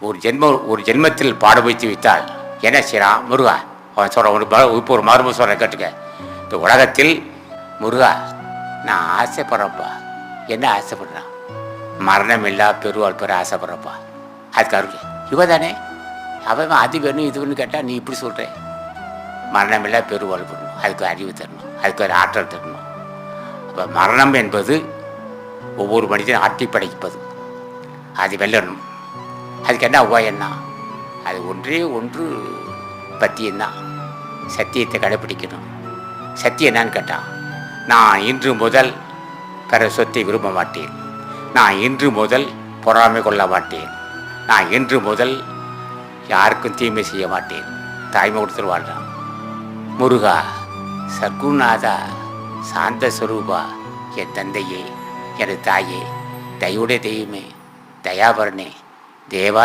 ஒரு ஜென்மத்தில் பாட வைத்து வைத்தால் என்ன செய்யறான் முருகா? அவன் சொல்கிறான், இப்போ ஒரு மர்மம் சொல்கிறேன் கேட்டுக்க. இந்த உலகத்தில் முருகா நான் ஆசைப்படுறப்பா. என்ன ஆசைப்படுறான்? மரணம் இல்லா பெருவாள் பெற ஆசைப்படுறப்பா. அதுக்காருக்கு இவ தானே அவன் அது வேணும் இது வேணும்னு கேட்டால் நீ இப்படி சொல்கிறேன். மரணமில்லா பெருவாள் பெறணும், அதுக்கு அறிவு தரணும், அதுக்கு ஒரு ஆற்றல் தரணும். அப்போ மரணம் என்பது ஒவ்வொரு மனிதனும் ஆட்டி படைப்பது. அது வெல்லணும். அதுக்கு என்ன உபாயம்னா அது ஒன்றே ஒன்று பத்தியம்தான். சத்தியத்தை கடைப்பிடிக்கணும். சத்தியம் என்னான்னு கேட்டான், நான் இன்று முதல் பிற சொத்தை விரும்ப மாட்டேன். நான் இன்று முதல் பொறாமை கொள்ள மாட்டேன். நான் இன்று முதல் யாருக்கும் தீமை செய்ய மாட்டேன். தாய்மை கொடுத்துட்டு வாழ்றான். முருகா, சர்க்குநாதா, சாந்த ஸ்வரூபா, என் தந்தையே, எனது தாயே, தயுடைய தெய்வமே, தயாபரணே, தேவாதி